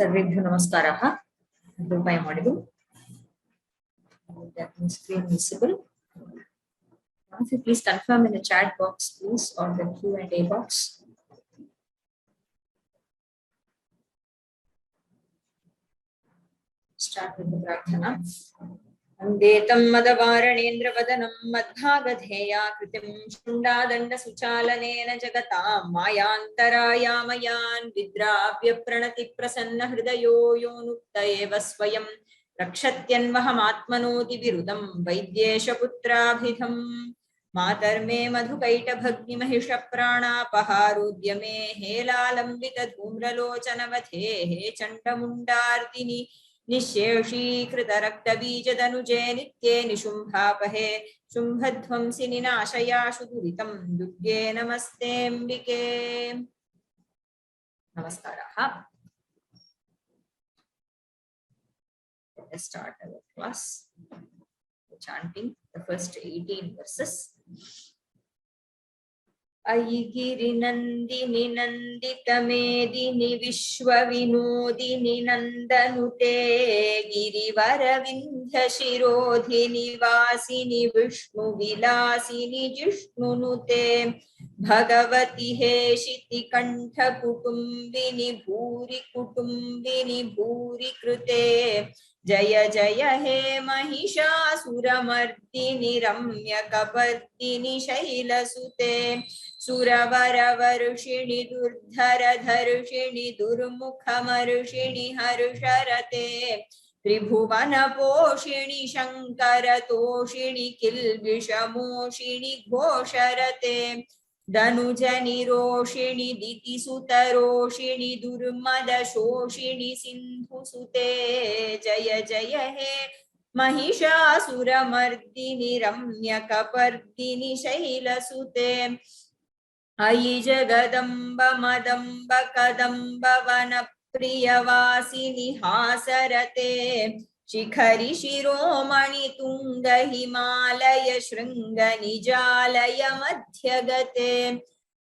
Sarvebhyo namaskaraha. I hope I am audible. That means screen visible. If you please confirm in the chat box, please, or the Q&A box. Start with the prarthana. Andetam madavaranendra vadanam madbhagadheya kritim shundadanda suchalanena jagatam mayantarayamayan vidravya pranati prasanna hridayo yonukta eva swayam रक्षत्यन्वहमात्मनोति विरुदं वैद्येशपुत्राभिधं मातर्मे मधुकैटभग्निमहिषप्राणापहारोद्य मे हेलालम्बितधूम्रलोचनवधे हे चण्डमुण्डार्दिनि निःशेषीकृतरक्तबीजदनुजे नित्ये निशुम्भापहे शुम्भध्वंसिनि नाशयाशु दुरितं दुर्गे नमस्तेऽम्बिके। नमस्कारः। Let's start our class chanting the first 18 verses. Ayigiri nandini nandita medini vishwavinodini nandanute girivara vindhya shirodhini vasini vishnu vilasini jishnunute bhagavati heshiti kantha kutumbini bhuri krute जय जय हे महिषासुरमर्दिनि रम्यकपर्दिनि शैलसुते सुरवरवर्षिणि दुर्धरधर्षिणि दुर्मुखमर्षिणि हर्षरते त्रिभुवनपोषिणि शङ्करतोषिणि किल्बिषमोषिणि घोषरते धनुजनिरोषिणि दितिसुतरोषिणि दुर्मदशोषिणि सिन्धुसुते जय जय हे महिषासुरमर्दिनि रम्यकपर्दिनि शैलसुते अयि जगदम्ब मदम्ब कदम्ब वनप्रियवासिनि हासरते शिखरि शिरोमणि तुंग हिमालय शृंग निजालय मध्यगते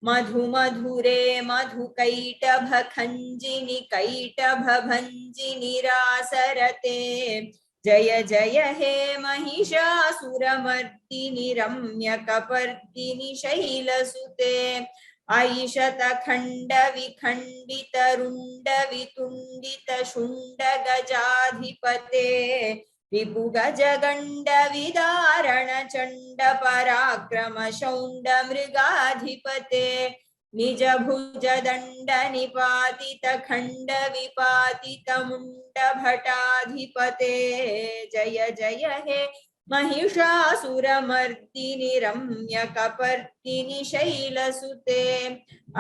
मधु मधुरे मधुकैटभ खंजिनि कैटभ भंजिनि रासरते जय जय हे महिषासुरमर्दिनि रम्यकपर्दिनि शैलसुते ऐशत खंड विखंडित रुंड वितुंडित शुंड गजाधिपते रिपु गज गंड विदारण चंड पराक्रम शौंड मृगाधिपते निज भुज दंड निपातित खंड विपातित मुंड भटाधिपते जय जय हे महिषासुरमर्दिनि रम्यकपर्दिनि शैलसुते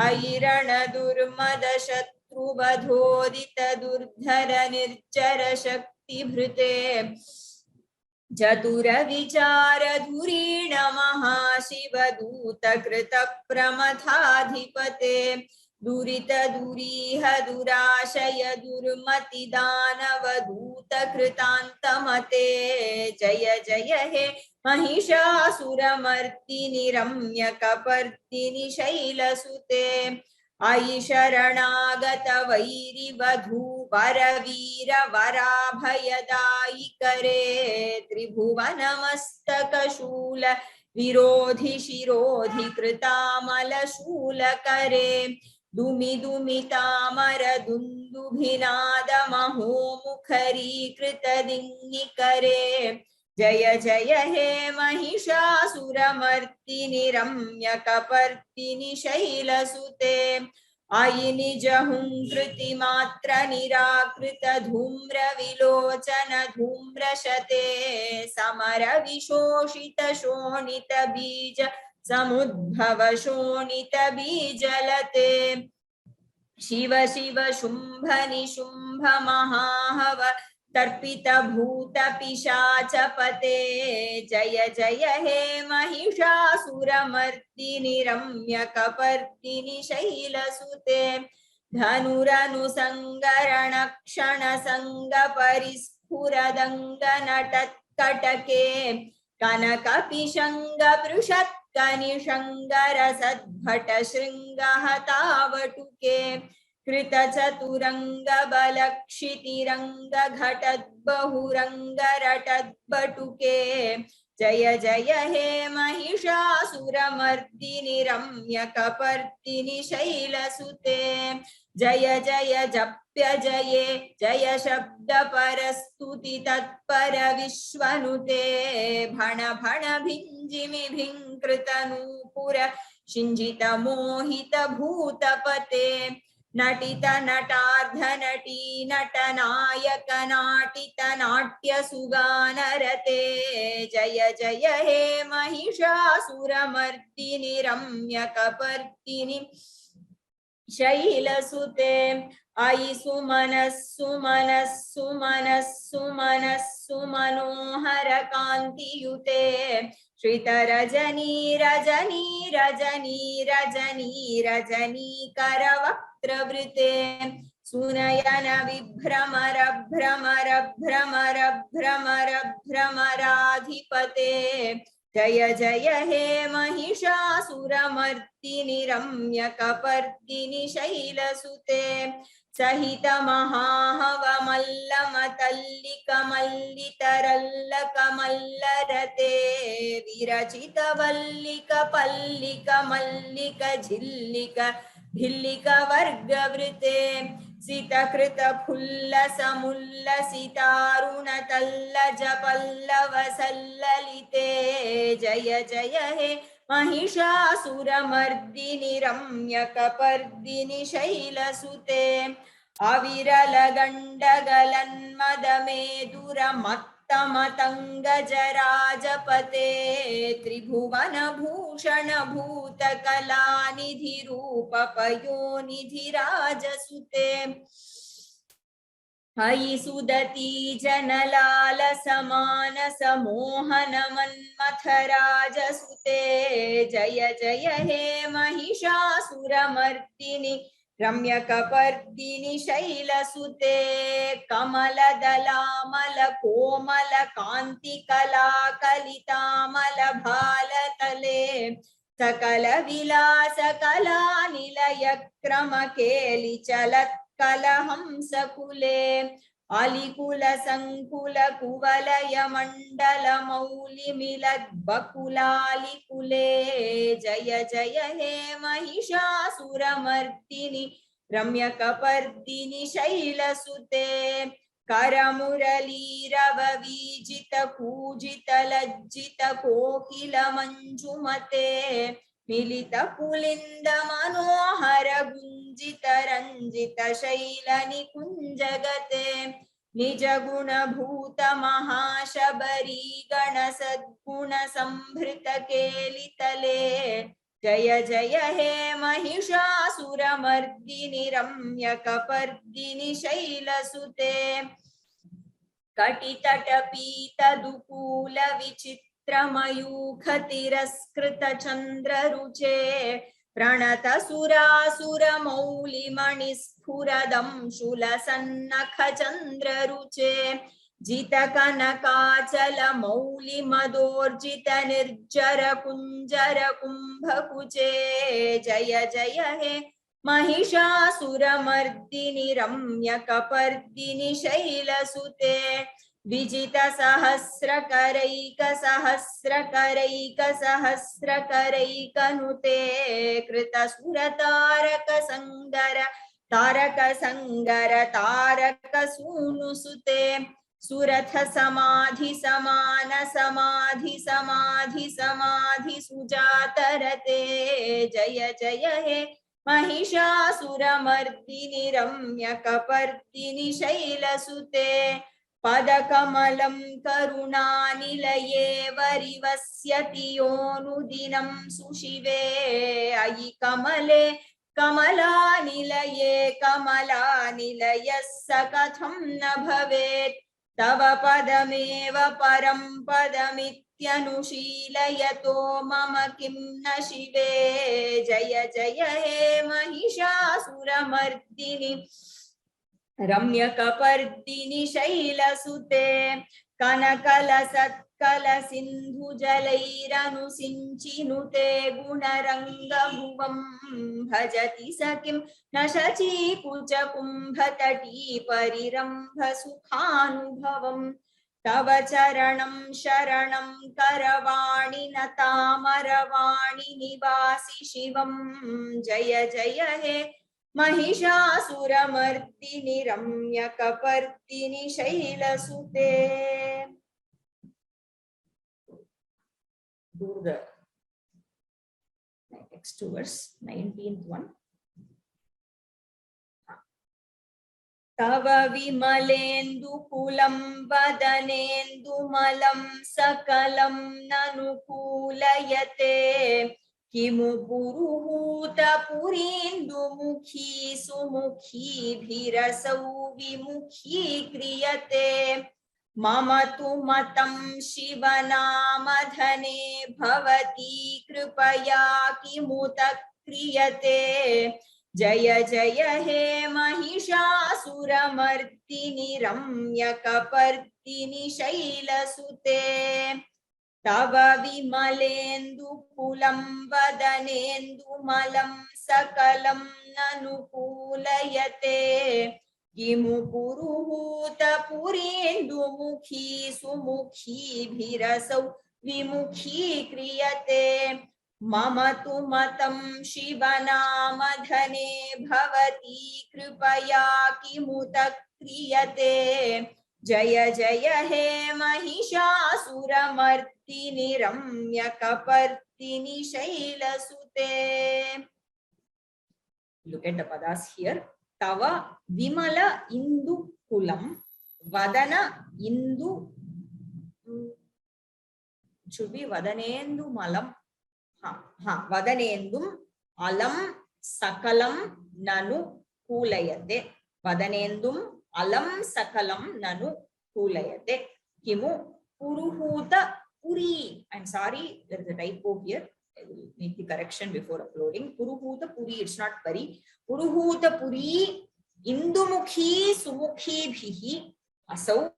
ऐरण दुर्मद शत्रुवधोदित दुर्धर निर्जर शक्तिभृते चतुर विचार धुरीण महाशिव दूत कृत प्रमथाधिपते दुरित दुरीह दुराशय दुर्मति दानव दूत कृतान्तमते जय जय हे महिषासुरमर्दिनि रम्यकपर्दिनि शैलसुते अयि शरणागत वैरि वधू वरवीर वराभयदायि करे त्रिभुवन मस्तक शूल विरोधि शिरोधि कृतामल शूल करे दुमि दुमि तामर दुन्दुभिनाद महो मुखरी कृत दिङ्गि करे जय जय हे महिषासुरमर्दिनि रम्यकपर्दिनि शैलसुते अयि निजहुंकृति मात्र निराकृत धूम्र विलोचन धूम्रशते समर विशोषित शोणित बीज समुद्भव शोणित बीजलते शिव शिव शुंभ निशुंभ महाहव तर्पित भूत पिशाचपते जय जय हे महिषासुरमर्दिनि रम्यकपर्दिनि शैलसुते धनुरनुसंगरण क्षण संग परिस्फुरदंग नटत्कटके कनक पिशंग पृषत्कनिशंग रसद्भट शृंग हतावटुके कृतचतुरंग बलक्षितिरंग घटद्बहुरंग रटद्बटुके जय जय हे महिषासुरमर्दिनि रम्यकपर्दिनि शैलसुते जय जय जप्य जये जय शब्द परस्तुति तत्पर विश्वनुते भण भण भिञ्जिमि भिङ्कृत नूपुर शिञ्जित मोहित भूतपते नटित नटार्ध नटी नटनायक नाटित नाट्य सुगानरते जय जय हे महिषासुरमर्दिनि रम्यकपर्दिनि शैलसुते अयि सुमनः सुमनः सुमनः सुमनः सुमनोहर कान्तियुते श्रितरजनी रजनी रजनी रजनी रजनी करवक्त्रवृते सुनयन विभ्रमर भ्रमर भ्रमर भ्रमर भ्रमराधिपते जय जय हे महिषासुरमर्दिनि रम्यकपर्दिनि शैलसुते सहित महाहवमल्लमतल्लिकमल्लितरल्लकमल्लरते विरचित वल्लिक पल्लिक मल्लिक झिल्लिक भिल्लिक वर्गवृते सितकृत फुल्लसमुल्लसितारुण तल्लज पल्लव सल्ललिते जय जय हे महिषासुरमर्दिनि रम्यकपर्दिनि शैलसुते अविरल गण्डगलन्मदमेदुरमत्तमतङ्गजराजपते त्रिभुवनभूषण भूतकलानिधि रूपपयोनिधिराजसुते अयि सुदती जनलाल समान समोहन मन्मथराजसुते जय जय हे महिषासुरमर्दिनि रम्यकपर्दिनि शैलसुते कमलदलामल कोमल कान्तिकला कलितामल भालतले सकल विलास कला निलय क्रम केलि चलत् कलहंसकुले अलिकुल संकुल कुवलय मंडल मौलि मिलद् बकुलालिकुले जय जय हे महिषासुरमर्दिनि रम्यकपर्दिनि शैलसुते करमुरलीरव वीजित कूजित लज्जित कोकिल मंजुमते मिलित पुलिंद मनोहर गुंजित रंजित शैल निकुंजगते निज गुण भूत महाशबरी गण सद्गुण संभृत केलितले जय जय हे महिषासुरमर्दिनि रम्यकपर्दिनि शैलसुते कटितटपीत दुकूल विचित्रमयूख तिरस्कृत चन्द्ररुचे प्रणत सुरासुर मौलिमणिस्फुरदं शूलसन्नख चन्द्ररुचे जित कनकाचल मौलि मदोर्जित निर्जर कुंजर कुंभकुचे जय जय हे महिषासुरमर्दिनि रम्यकपर्दिनि शैलसुते विजित सहस्रकरैक सहस्रकरैक सहस्रकरैकनुते कृत सुरतारक संगर तारक संगर तारक सूनुसुते सुरथ समाधि समान समाधि समाधि समाधि सुजातरते जय जय हे महिषासुरमर्दिनि रम्यकपर्दिनि शैलसुते पदकमलं करुणानिलये वरिवस्यति योऽनुदिनं सुशिवे अयि कमले कमलानिलये कमलानिलयः स कथं न भवेत् तव पदमेव परं पदमित्यनुशीलयतो मम किं न शिवे जय जय हे महिषासुरमर्दिनि रम्यकपर्दिनि शैलसुते कनकलसत्कलसिन्धुजलैरनुसिञ्चिनुते गुणरङ्गभुवं भजति स किं न शचीकुचकुम्भतटी परिरम्भसुखानुभवम् तव चरणं शरणं करवाणि न तामरवाणि निवासि शिवं जय जय हे Mahishasuramardini रम्यकपर्दिनि शैलसुते. Do the next two verse, 19th one. तव विमलेन्दुकुलं वदनेन्दुमलं सकलं ननुकूलयते किमु पुरुहूतपुरीन्दुमुखी सुमुखीभिरसौ विमुखीक्रियते मम तु मतं शिवनामधने भवती कृपया किमुत क्रियते जय जय हे महिषासुरमर्दिनि रम्यकपर्दिनि शैलसुते तव विमलेन्दुकुलं वदनेन्दुमलं सकलं ननुकूलयते किमु पुरुहूतपुरीन्दुमुखी सुमुखीभिरसौ विमुखीक्रियते मम तु मतं शिवनामधने भवती कृपया किमुत क्रियते जय जय हे Mahishasuramardini रम्यकपर्दिनि शैलसुते. Look at the padas here. Tava vimala indu kulam vadana indu should be vadanendu malam. Vadanendum alam sakalam nanu kulayate. Vadanendum alam sakalam nanu kulayate. Kimu puruhuta puri. I'm sorry, there is a typo here. I will make the correction before uploading. Puruhuta puri, it's not pari. Puruhuta puri indumukhi sumukhi bhihi asau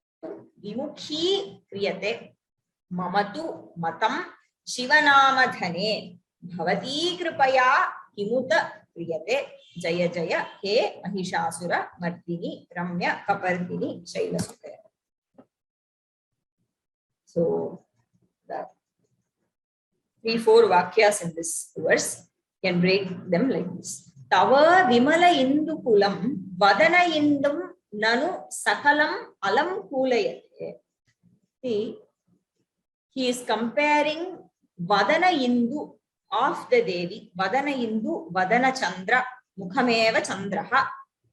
vimukhi kriyate. Mamatu matam शिवनामधने भवती कृपया किमुत क्रियते जय जय हे महिषासुर मर्दिनि रम्य कपर्दिनि शैलसुते. So the 3-4 vakyas in this verse can break them like this. Tava vimala indukulam vadana indum nanu sakalam alam kulayate. See, he is comparing Vadana Indu of the Devi, Vadana Indu, Vadana Chandra, Mukhameva Chandraha,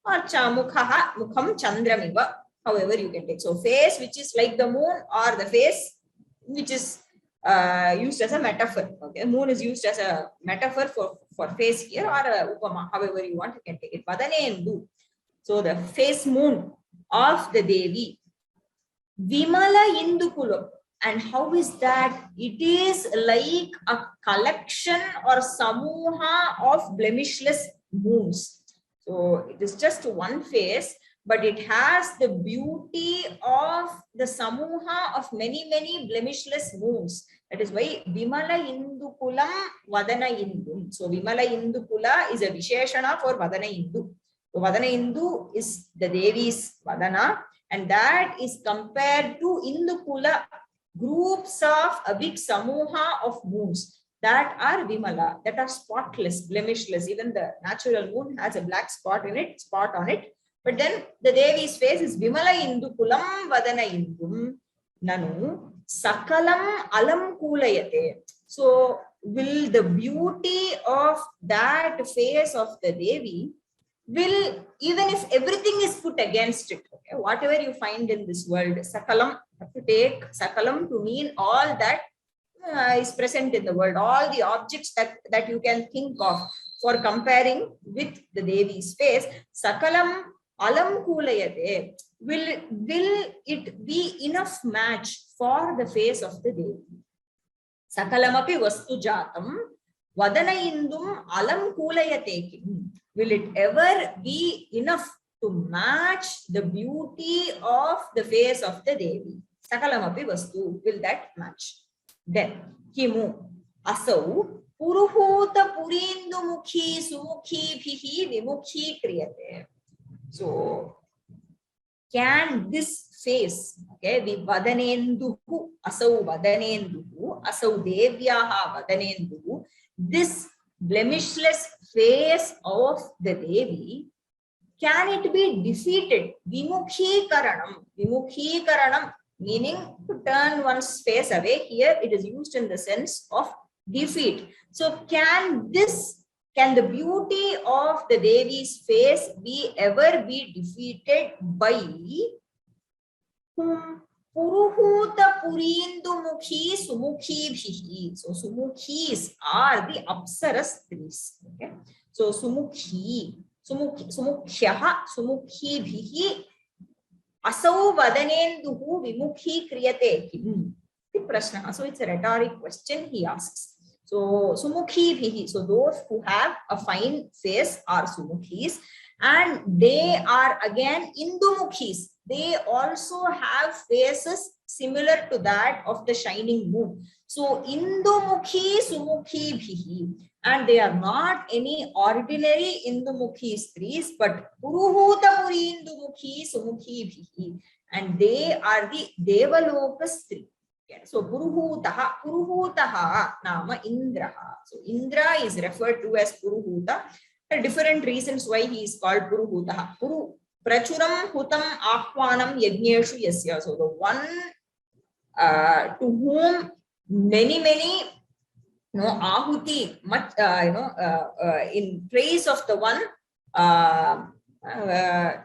or Chamukhaha, Mukham Chandramiva, however you can take. So, face which is like the moon, or the face which is used as a metaphor. Okay, moon is used as a metaphor for face here, or upama, however you want, you can take it. Vadane Indu. So, the face moon of the Devi, Vimala Indukulam. And how is that? It is like a collection or samuha of blemishless moons. So it is just one face, but it has the beauty of the samuha of many blemishless moons. That is why Vimala Indukulam Vadana Indum. So Vimala Indukula is a Visheshana for Vadana Indu. So Vadana Indu is the Devi's Vadana, and that is compared to Indukula, groups of a big samuha of moons that are Vimala, that are spotless, blemishless. Even the natural moon has a black spot on it. But then the Devi's face is Vimala Indukulam Vadana Indum Nanu Sakalam Alam Kulayate. So will the beauty of that face of the Devi will, even if everything is put against it, okay, whatever you find in this world, Sakalam, have to take Sakalam to mean all that is present in the world, all the objects that you can think of for comparing with the Devi's face. Sakalam Alam Kulayate, will it be enough match for the face of the Devi? Sakalamapi Vastu Jatam Vadana Indum Alam Kulayate. Will it ever be enough to match the beauty of the face of the Devi. Sakalamapi vastu, will that match? Then, kimu asau puruhuta purindu mukhi sumukhi bhihi vimukhi kriyate. So, can this face, okay, the vadanenduhu, asau vadanenduhu, asau devyaha vadanenduhu, this blemishless face of the Devi, can it be defeated? Vimukhi karanam, meaning to turn one's face away. Here it is used in the sense of defeat. So can the beauty of the Devi's face ever be defeated by whom? Puruhuta purindu mukhi sumukhi bhihi. So sumukhis are the apsaras trees. Okay. So sumukhi, sumukhyaha, sumukhi bhihi asau vadanenduhu vimukhi kriyate kim. The prashna. So it's a rhetoric question he asks. So sumukhi bhihi. So those who have a fine face are sumukhis, and they are again indumukhis. They also have faces similar to that of the shining moon. So indumukhi sumukhi bhihi, and they are not any ordinary indumukhi strees, but puruhuta puri indumukhi sumukhi bhihi, and they are the devaloka stree. Okay. So puruhutaha nama Indraha. So Indra is referred to as puruhuta. There are different reasons why he is called puruhutaha. Prachuram hutam ahvanam yajneshu yasya. So the one to whom many ahuti, much in praise of the one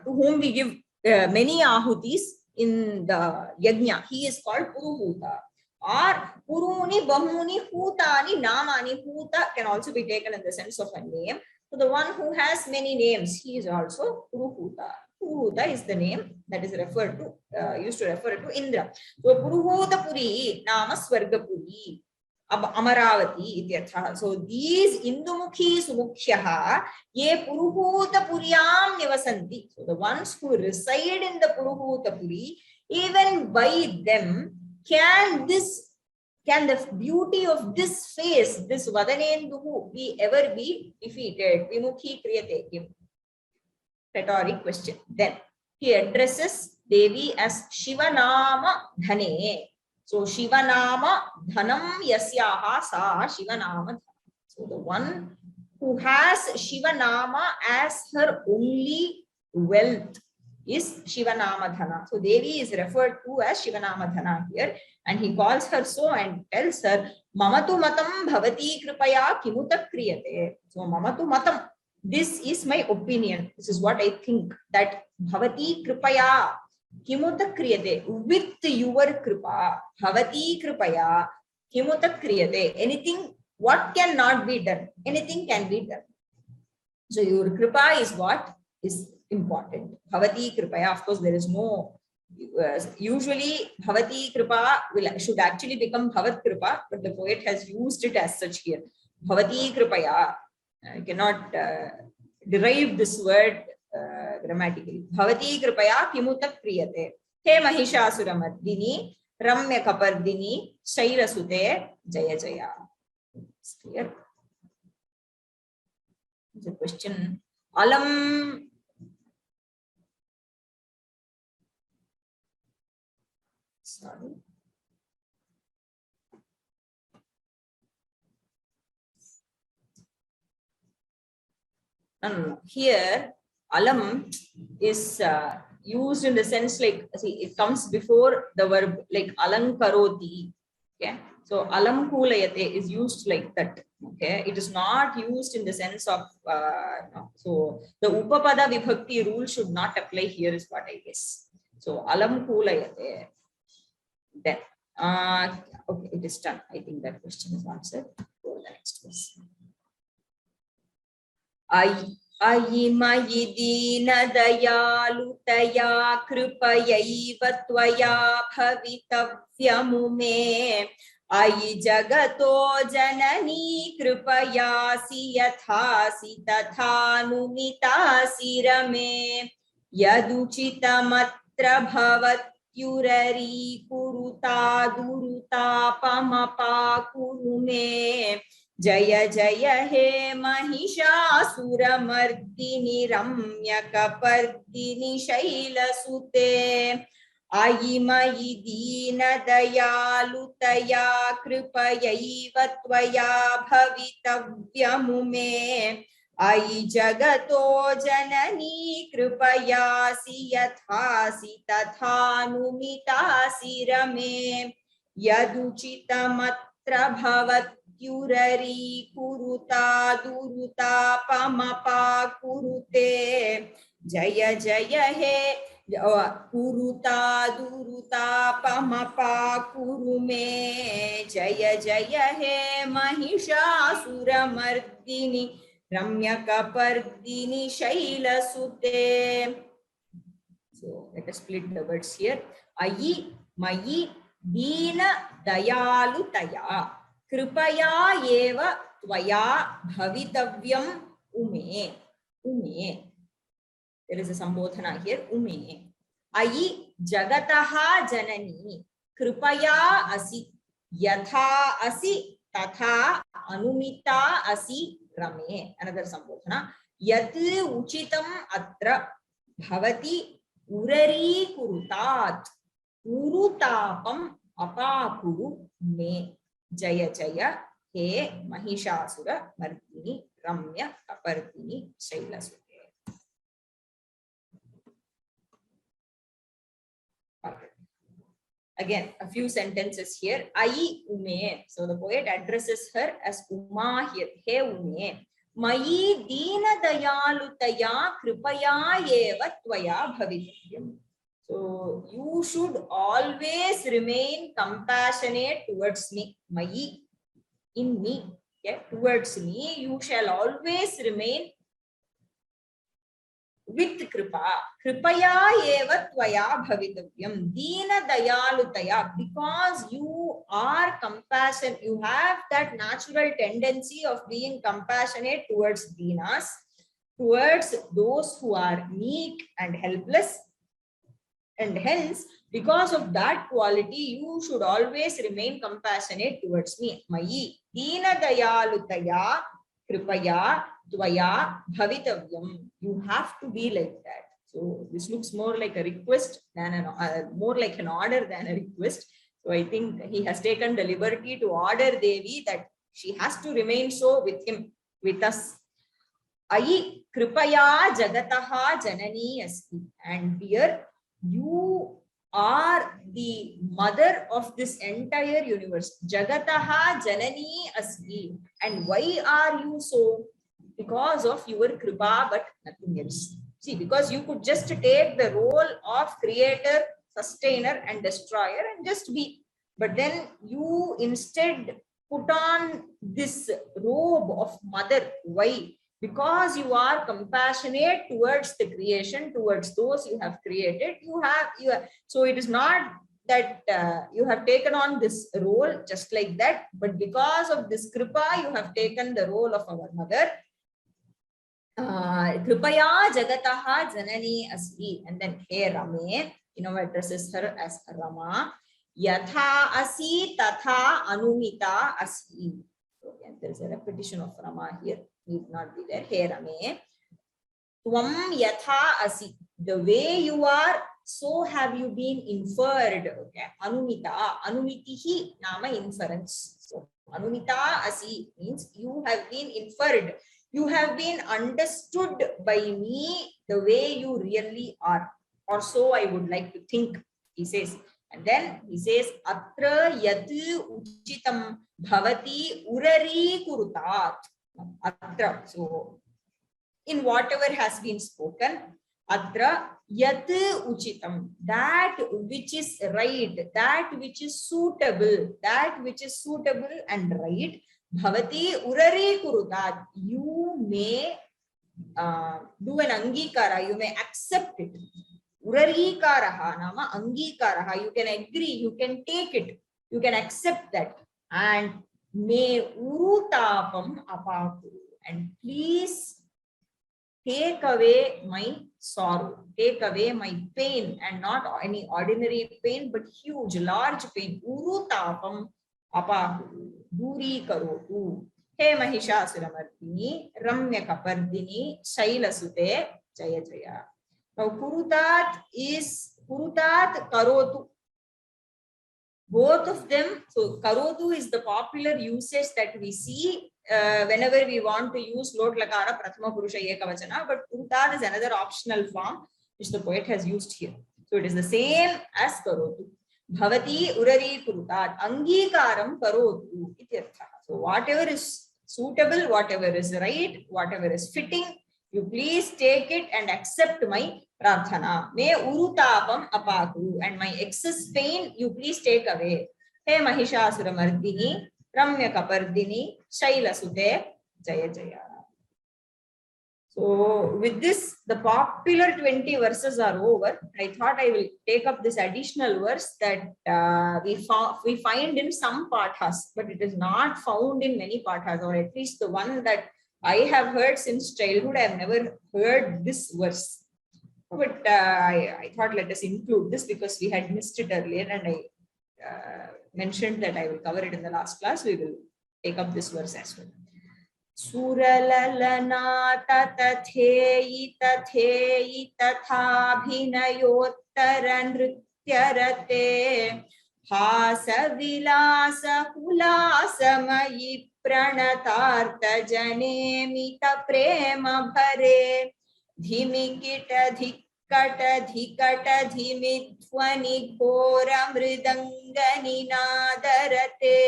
to whom we give many ahutis in the yajna, he is called puruhuta. Or puruni, bahuni, hutani, namani. Huta can also be taken in the sense of a name. So the one who has many names, he is also puruhuta. Puruhuta is the name that is referred to, used to refer to Indra. So puruhuta puri, nama swargapuri, Amaravati ityartha. So these indumukhi sumukhyaha ye puruhuta puriyam nivasanti. So the ones who reside in the puruhuta puri, even by them, can the beauty of this face, this vadanenduhu, ever be defeated? Vimukhi kriyate kim. Rhetoric question. Then he addresses Devi as Shivanama Dhane. So Shivanama Dhanam Yasyaha Sa Shivanama. So the one who has Shivanama as her only wealth is Shivanama Dhana. So Devi is referred to as Shivanama Dhana here, and he calls her so and tells her Mamatu Matam Bhavati Kripaya Kimuta Kriyate. So Mamatu Matam, this is my opinion. This is what I think, that Bhavati Kripaya Kimuta Kriyate, with your Kripa, Bhavati Kripaya Kimuta Kriyate. Anything, what cannot be done? Anything can be done. So your Kripa is what is important. Bhavati Kripaya, of course, there is no, usually Bhavati Kripa should actually become Bhavat Kripa, but the poet has used it as such here. Bhavati Kripaya, I cannot derive this word grammatically. Bhavati Kripaya Kimuta Kriyate. He Mahishasura Mardini, Ramya Kapardini, Shairasute, Jaya Jaya. It's clear. There's a question. Alam. Sorry. Here, alam is used in the sense like, see, it comes before the verb like alankaroti. Okay, so alam kulayate is used like that. Okay, it is not used in the sense of no. So the upapada vibhakti rule should not apply here, is what I guess. So alam kulayate. Then okay, it is done. I think that question is answered. Go to the next question. Ayi mayi dina dayalutaya kripayaiva tvaya bhavitavyamume. Ayi jagato janani kripayasi yathasi tathanumita sirame. yaduchitamatra bhavatyurari kuruta durutapamapa kurume jaya jaya he mahishasura mardini ramyakapardini shailasute ayi mayi dina dayalutaya kripayaiva tvaya bhavitavyamume ayi jagato janani kripayasi yathasi tathanumitasi rame yaduchitamatra bhavatyurari kuruta duruta pamapa kurute jaya jaya he kuruta duruta pamapa kurume jaya jaya he mahishasura mardini ramyakapardini shailasute. So let us split the words here. Ayi mayi dina dayalutaya kripaya eva tvaya bhavitavyam ume. Ume. There is a sambodhana here. Ume. Ayi jagataha janani kripaya asi yatha asi tatha anumita asi rame. Another sambodhana. Yat uchitam atra bhavati urari kurutat urutapam apakuru me jaya jaya he mahishasura mardini ramya kapardini shailasute. Again, a few sentences here. Ai ume. So the poet addresses her as Uma here. He ume. Mayi dina dayalutaya kripaya eva tvaya bhavitavyam. So you should always remain compassionate towards me. Mayi, in me. Okay? Towards me, you shall always remain with kripa. Kripaya eva tvaya bhavitavyam. Dina dayalutaya. Because you are compassionate, you have that natural tendency of being compassionate towards dinas, towards those who are meek and helpless. And hence, because of that quality, you should always remain compassionate towards me. Mayi dina dayalutaya kripaya tvaya bhavitavyam. You have to be like that. So this looks more like a request than more like an order than a request. So I think he has taken the liberty to order Devi that she has to remain so with him, with us. Ayi kripaya jagataha janani asti. And dear, you are the mother of this entire universe. Jagataha janani asti. And why are you so? Because of your kripa, but nothing else. See, because you could just take the role of creator, sustainer, and destroyer and just be. But then you instead put on this robe of mother. Why? Because you are compassionate towards the creation, towards those you have created. So it is not that you have taken on this role just like that, but because of this kripa, you have taken the role of our mother. Kripaya jagataha janani asti. And then he Rame, addresses her as Rama. Yatha asi tatha anumita asti. So again, there is a repetition of Rama here. Need not be there. He Rame. Tvam yatha asi. The way you are, so have you been inferred. Okay. Anumita. Anumitihi nama inference. So anumita asi means you have been inferred. You have been understood by me the way you really are. Or so I would like to think, he says. And then he says, Atra yatu uchitam bhavati urari kurutat. Atra. So, in whatever has been spoken, Atra yatu uchitam. That which is right, that which is suitable and right. Bhavati urari kurutat. You may do an angikara, you may accept it. Urari karaha nama angikaraha. You can agree, you can take it, you can accept that. And may urutapam apakuru. And please take away my sorrow, take away my pain, and not any ordinary pain, but huge, large pain. Uru tapam apahu, duri karotu. He Mahishasura Mardini, Ramya Kapardini, Shaila Sute, Jaya Jaya. Now Kurutat is Kurutat Karotu. Both of them, so Karotu is the popular usage that we see whenever we want to use Lot Lakara Prathama Purusha Ekavachana, but Kurutat is another optional form which the poet has used here. So it is the same as Karotu. Bhavati Urari Kurutat, Angikaram Karotu ityartha. So whatever is suitable, whatever is right, whatever is fitting, you please take it and accept my prarthana. Me urutapam apaku, and my excess pain you please take away. He Mahishasura Mardini, Ramya Kapardini, Shaila Sute, Jaya Jaya. So with this, the popular 20 verses are over. I thought I will take up this additional verse that we find in some pathas, but it is not found in many pathas, or at least the one that I have heard since childhood. I have never heard this verse. But I thought let us include this because we had missed it earlier, and I mentioned that I will cover it in the last class. We will take up this verse as well. Suralalana tatheyi tatheyi tathabhinayottara nrityarate hasa vilasa kulasamayi pranatartha janemita prema bhare dhimikita dhikkata dhikata dhimithvani ghora mridangani nadarate.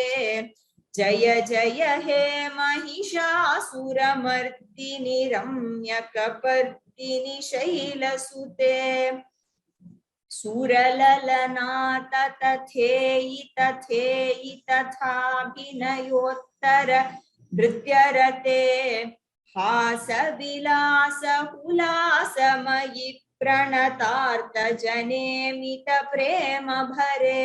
Jaya Jaya He Mahishasura Mardini Ramya Kapardini Shaila Sute Suralalana Tatheyi Tatheyi Tathabhinayottara Nrityarate Hasa Vilasa Hulasamayi Pranatartha Janemita Prema Bhare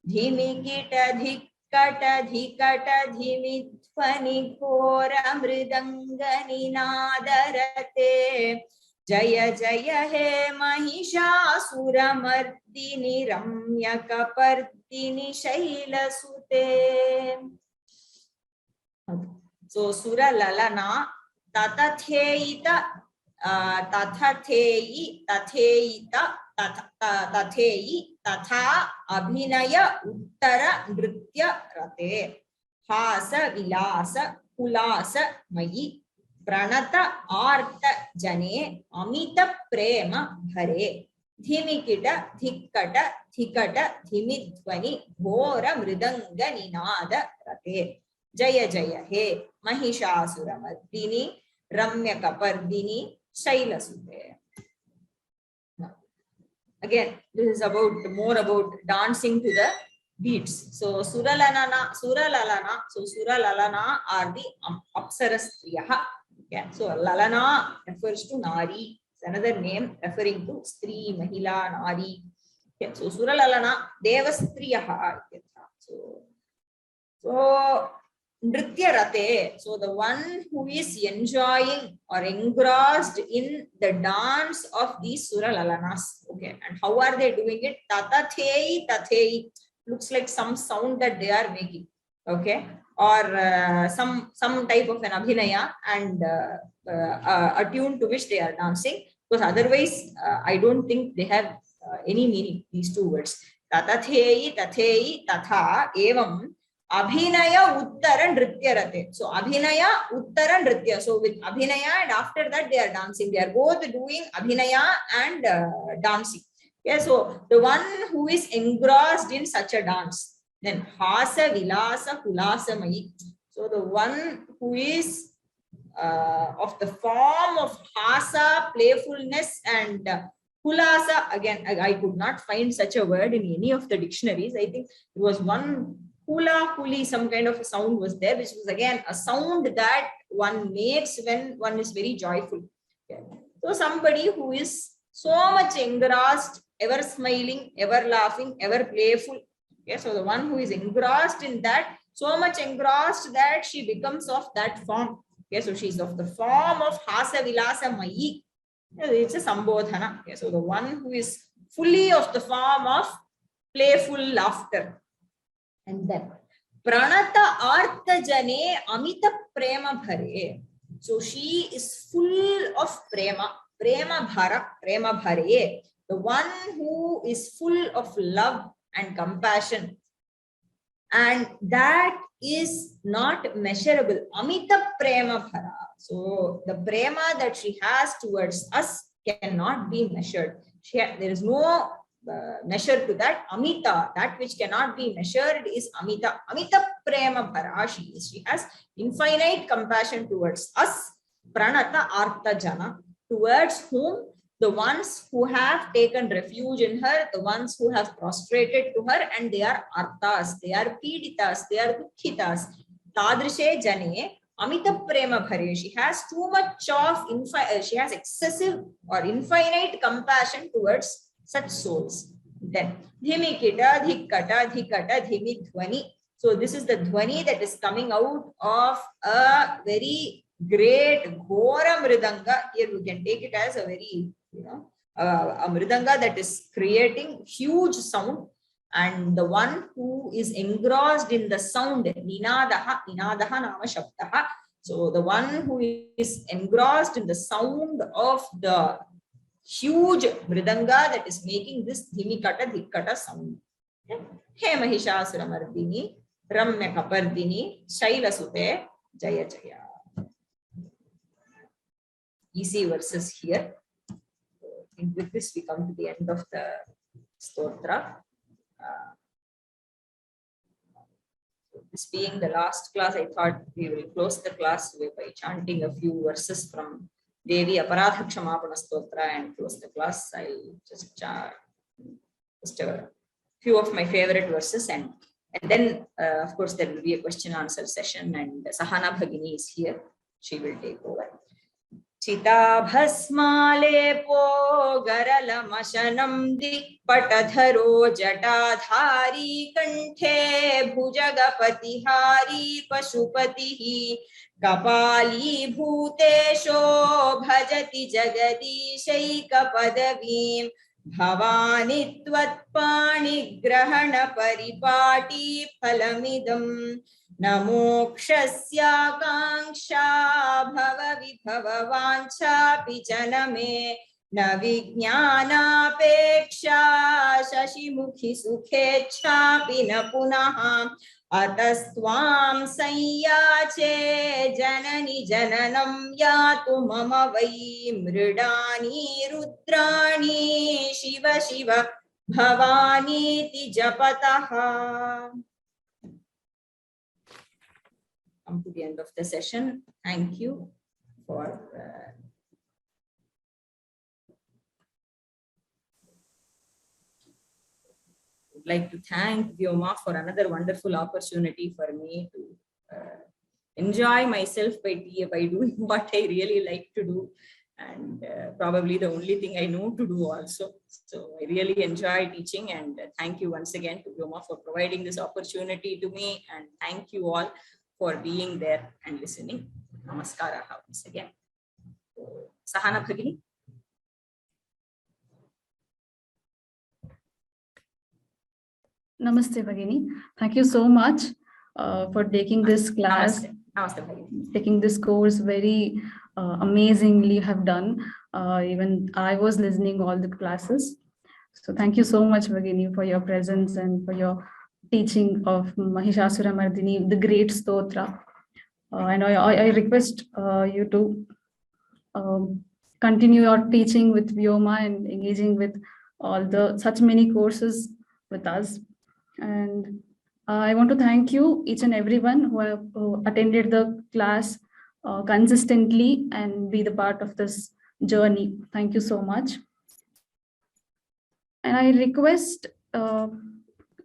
Dhimikita Dhikkata Dhikata Dhimithvani Ghora Mridangani Nadarate. Jaya Jaya He Mahishasura Mardini Ramya Kapardini Shaila Sute. So Sura Lalana Tatatheita Tathatheyi Tatheita Tatheyi Tatha Abhinaya Uttara Nritya Rate Hasa Vilasa Kulasa Mayi Pranata Artha Jane Amita Prema Bhare Dhimikita Dhikkata Dhikata Dhimidvani Ghora Mridanga Ninada Rate. Jaya Jaya He Mahishasura Mardini Ramya Kapardini Shaila Sute. Again, this is more about dancing to the beats. So Sura Lalana, so Sura Lalana are the Apsarastriyaha. Okay. So Lalana refers to Nari. It's another name referring to Stri, Mahila, Nari. Okay. So Sura Lalana Devastriyaha. So Nritya Rate, so the one who is enjoying or engrossed in the dance of these Sura Lalanas. Okay, and how are they doing it? Tatatheyi, tatheyi, looks like some sound that they are making. Okay, or some type of an abhinaya and a tune to which they are dancing. Because otherwise, I don't think they have any meaning, these two words. Tatatheyi, tatheyi, tatha, evam. Abhinaya Uttara Nritya Rate. So Abhinaya Uttara Nritya. So with Abhinaya and after that they are dancing. They are both doing Abhinaya and dancing. Yeah, so the one who is engrossed in such a dance. Then Hasa Vilasa Kulasa Mayi. So the one who is of the form of Hasa, playfulness, and Kulasa. Again, I could not find such a word in any of the dictionaries. I think it was one hula huli, some kind of a sound was there, which was again a sound that one makes when one is very joyful. Okay. So somebody who is so much engrossed, ever smiling, ever laughing, ever playful. Okay. So the one who is engrossed in that, so much engrossed that she becomes of that form. Okay, so she's of the form of Hasa Vilasa Mayi. It's a Sambodhana. Okay, so the one who is fully of the form of playful laughter. And then Pranata Artha Jane Amita Prema Bhare. So she is full of prema, prema bhara, prema bhare. The one who is full of love and compassion. And that is not measurable. Amita prema bhara. So the prema that she has towards us cannot be measured. There is no measure to that. Amita, that which cannot be measured, is Amita. Amita prema bhara she is. She has infinite compassion towards us. Pranata artha jana, towards whom the ones who have taken refuge in her, the ones who have prostrated to her, and they are arthas, they are piditas, they are dukhitas. Tadrishe jane amita prema bhare. She has too much of, she has excessive or infinite compassion towards such souls. Then dhimikita, dhikkata, dhikata, dhimidhvani. So this is the dhvani that is coming out of a very great ghora mridanga. Here we can take it as a very, a mridanga that is creating huge sound, and the one who is engrossed in the sound, ninadaha nama shabdaha. So the one who is engrossed in the sound of the huge mridanga that is making this dhimikata dhikkata sound. He Mahishasura Mardini, Ramya Kapardini, Shaila Sute, Jaya Jaya. Easy verses here. And with this, we come to the end of the Stotra. This being the last class, I thought we will close the class by chanting a few verses from Devi Aparadha Kshamapana Stotra and close the class. I'll just chant a few of my favorite verses, and then, of course, there will be a question-answer session, and Sahana Bhagini is here. She will take over. Chita bhasmalepo garalamshanam dikpatadharo jatadhari kanthe bhujagapatihari pashupatihi kapali bhutesho bhajati jagadishaika padavim bhavani tvatpani grahana paripati phalamidam namokshasya kanksha bhava vibhava vancha pichaname na vijnana peksha shashimukhi sukhecha pina punaha atastvam sanyache janani jananam yatu mama vai mridani rudrani shiva shiva bhavani ti japataha. Come to the end of the session. Thank you for would like to thank Vyoma for another wonderful opportunity for me to enjoy myself by doing what I really like to do, and probably the only thing I know to do also. So I really enjoy teaching, and thank you once again to Vyoma for providing this opportunity to me, and thank you all for being there and listening. Namaskara once again. Sahana Bhagini. Namaste Bhagini. Thank you so much for taking this class. Namaste Bhagini. Taking this course very amazingly you have done. Even I was listening all the classes. So thank you so much Bhagini for your presence and for your teaching of Mahishasura Mardini, the great Stotra. And I request you to continue your teaching with Vyoma and engaging with all the such many courses with us. And I want to thank you, each and everyone who have attended the class consistently and be the part of this journey. Thank you so much. And I request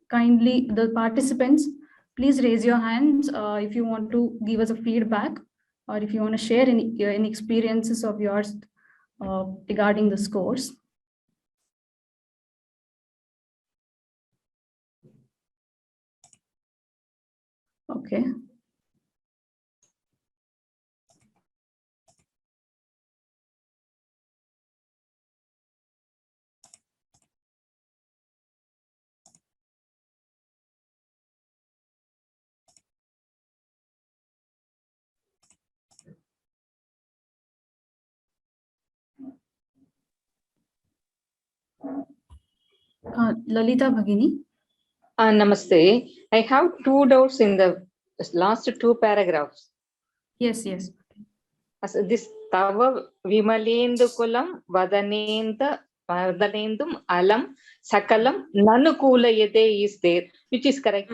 kindly the participants, please raise your hands if you want to give us a feedback, or if you want to share any experiences of yours regarding this course. Okay. Lalita Bhagini. Namaste. I have two doubts in the last two paragraphs. Yes, yes. As this Tava Vimalendukulam Vadanendum Alam Sakalam Nanukulayate is there, which is correct.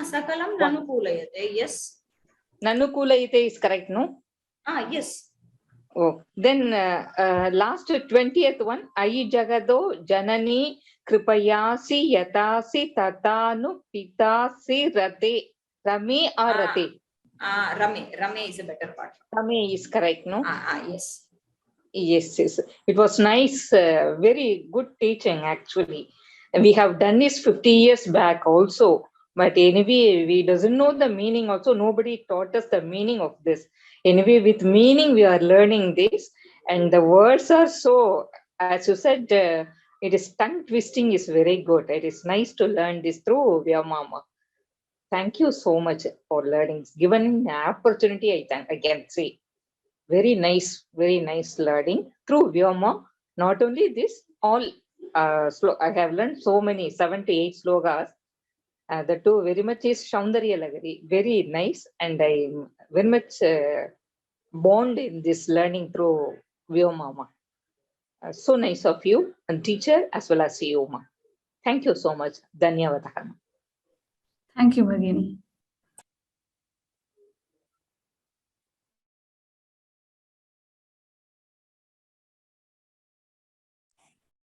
Sakalam Nanukulayate, yes. Nanukulayate is correct, no? Yes. Oh, then last 20th one, Ai Jagado Janani Kripayasi Yatasi Tatanu Pitasi Rate. Rame or Rate? Rame is a better part. Rame is correct, no? Yes. Yes, yes. It was nice, very good teaching actually. We have done this 50 years back also. But anyway, we doesn't know the meaning also. Nobody taught us the meaning of this. Anyway, with meaning, we are learning this. And the words are so, as you said, it is tongue twisting is very good. It is nice to learn this through Vyoma. Thank you so much for learning. Given the opportunity, I can say. Very nice learning through Vyoma. Not only this, all I have learned so many, 7 to 8 slokas. The two very much is Shaundarya Lagari, very nice, and I am very much bond in this learning through Vyoma. So nice of you, and teacher as well as you, Ma. Thank you so much. Dhanyavadaha. Thank you, Bhagini.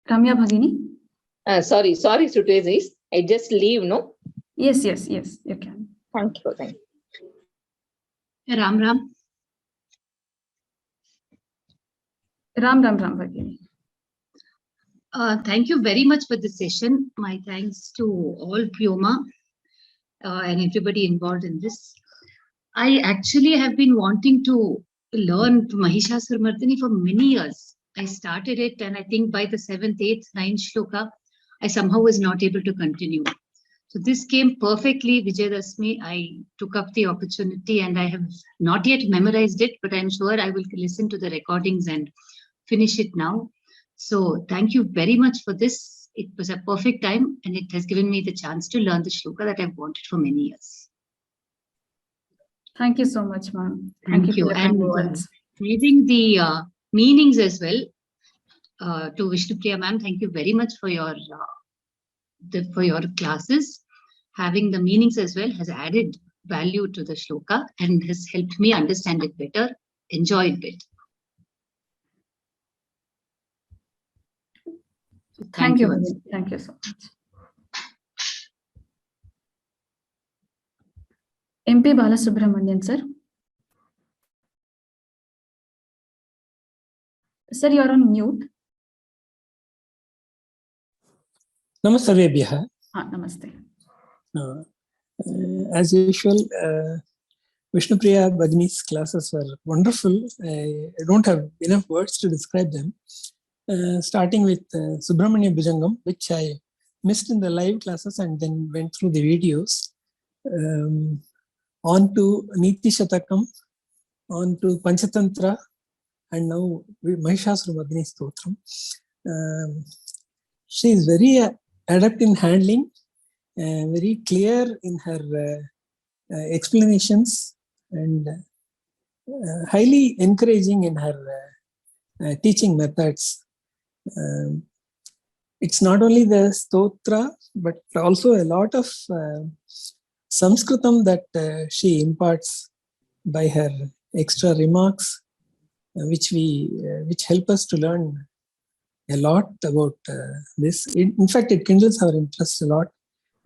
Ramya Bhagini. Sorry, Sutezis. I just leave, no? Yes, you can. Thank you. Ram Ram. Ram Bhagini. Thank you very much for this session. My thanks to all Vyoma and everybody involved in this. I actually have been wanting to learn Mahishasura Mardini for many years. I started it, and I think by the 7th, 8th, 9th shloka, I somehow was not able to continue. So this came perfectly, Vijayadashmi. I took up the opportunity, and I have not yet memorized it, but I'm sure I will listen to the recordings and finish it now. So thank you very much for this. It was a perfect time, and it has given me the chance to learn the shloka that I've wanted for many years. Thank you so much, ma'am. Thank you. For And words. reading the meanings as well to Vishnupriya ma'am, thank you very much for your classes. Having the meanings as well has added value to the shloka and has helped me understand it better, enjoy it better. Thank you. Thank you so much. MP Balasubramanian, sir. Sir, you are on mute. Namaste. Namaste. As usual, Vishnupriya Bhagini's classes were wonderful. I don't have enough words to describe them. Starting with Subramanya Bhujangam, which I missed in the live classes and then went through the videos. On to Niti Shatakam, on to Panchatantra, and now Mahishasura Mardini Stotram. She is very adept in handling, very clear in her explanations, and highly encouraging in her teaching methods. It's not only the Stotra, but also a lot of Sanskritam that she imparts by her extra remarks, which help us to learn a lot about this. In fact, it kindles our interest a lot.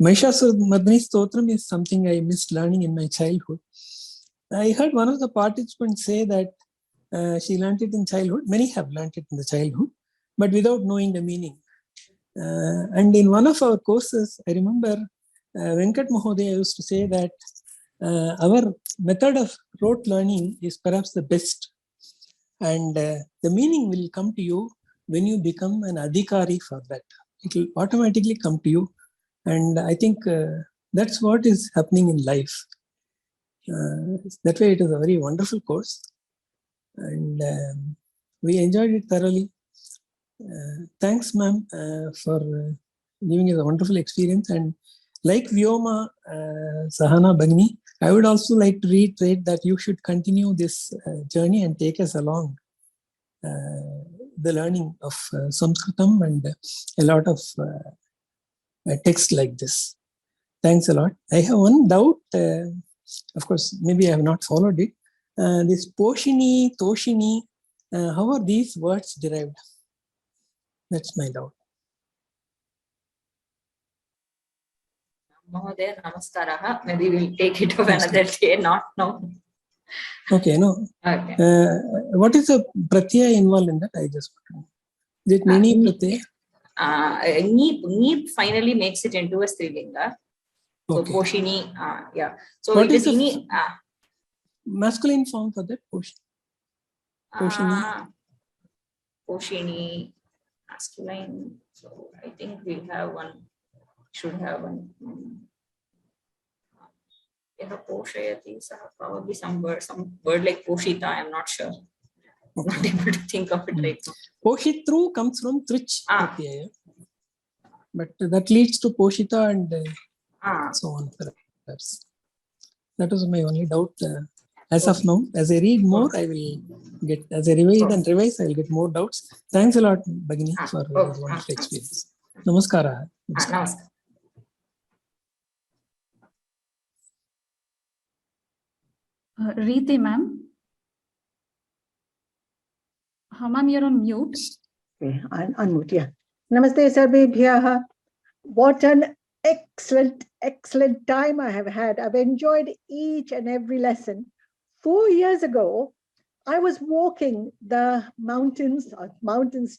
Mahishasura Mardini Stotram is something I missed learning in my childhood. I heard one of the participants say that she learned it in childhood. Many have learned it in the childhood, but without knowing the meaning. And in one of our courses, I remember Venkat Mahodaya used to say that our method of rote learning is perhaps the best. And the meaning will come to you when you become an adhikari for that. It will automatically come to you. And I think that's what is happening in life. That way, it is a very wonderful course. And we enjoyed it thoroughly. Thanks, ma'am, for giving us a wonderful experience. And like Vyoma, Sahana Bhagini, I would also like to reiterate that you should continue this journey and take us along the learning of Sanskritam and a lot of text like this. Thanks a lot. I have one doubt. Of course, maybe I have not followed it. This Poshini, Toshini, how are these words derived? That's my doubt. Mahodaya, namaskaraha. Maybe we'll take it of another day, not now. Okay, no. Okay. What is the pratyaya involved in that? I just want to know. Is it many pratyaya? Neep finally makes it into a Strilinga. So Okay. Poshini, yeah. So What it is is the masculine form for that? Poshini. Poshini, masculine. So I think we'll have one. Should have one. Poshayati, probably some word like Poshita. I'm not sure. Okay. Not able to think of it right now. Poshitru comes from Trich pratyaya, but that leads to Poshita and so on. Perhaps. That was my only doubt. As of now, as I read more, I will get, as I read and revise, I will get more doubts. Thanks a lot, Bhagini, for this wonderful experience. Namaskara. Namaskar. Riti, ma'am. Ma'am, you're on mute. Okay, unmute, yeah. Namaste, Sarvebhyaha. What an excellent time I have had. I've enjoyed each and every lesson. 4 years ago, I was walking the mountains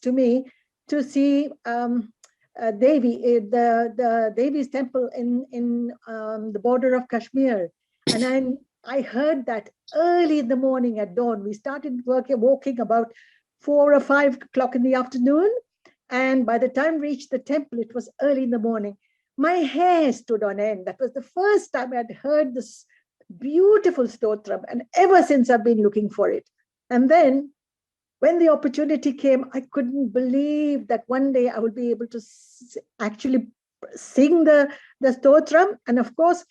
to me to see Devi, the Devi's temple in the border of Kashmir. And I heard that early in the morning at dawn. We started walking about 4 or 5 o'clock in the afternoon. And by the time we reached the temple, it was early in the morning. My hair stood on end. That was the first time I had heard this beautiful Stotra. And ever since I've been looking for it. And then when the opportunity came, I couldn't believe that one day I would be able to actually sing the Stotra. And of course,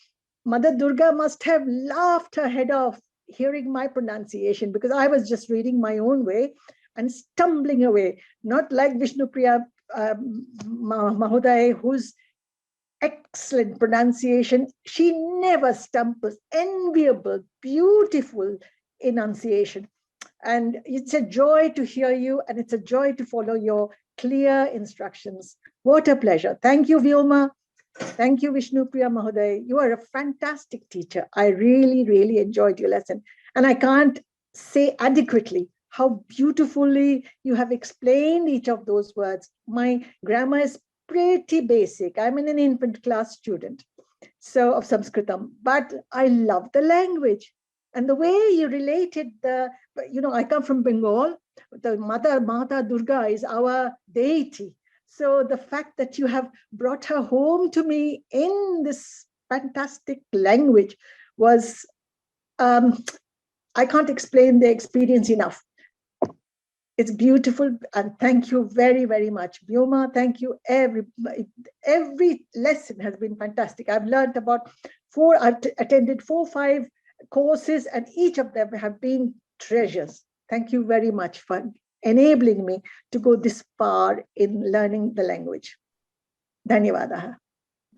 Mother Durga must have laughed her head off hearing my pronunciation, because I was just reading my own way and stumbling away, not like Vishnupriya Mahodaya, whose excellent pronunciation, she never stumbles, enviable, beautiful enunciation. And it's a joy to hear you, and it's a joy to follow your clear instructions. What a pleasure. Thank you, Vyoma. Thank you, Vishnupriya Mahodaya. You are a fantastic teacher. I really enjoyed your lesson. And I can't say adequately how beautifully you have explained each of those words. My grammar is pretty basic. I'm an infant class student of Sanskritam, but I love the language. And the way you related I come from Bengal. The Mata Durga is our deity. So the fact that you have brought her home to me in this fantastic language was, I can't explain the experience enough. It's beautiful, and thank you very much. Vyoma, thank you. Every lesson has been fantastic. I've learned I've attended 4 or 5 courses, and each of them have been treasures. Thank you very much for enabling me to go this far in learning the language. Dhanyavadaha.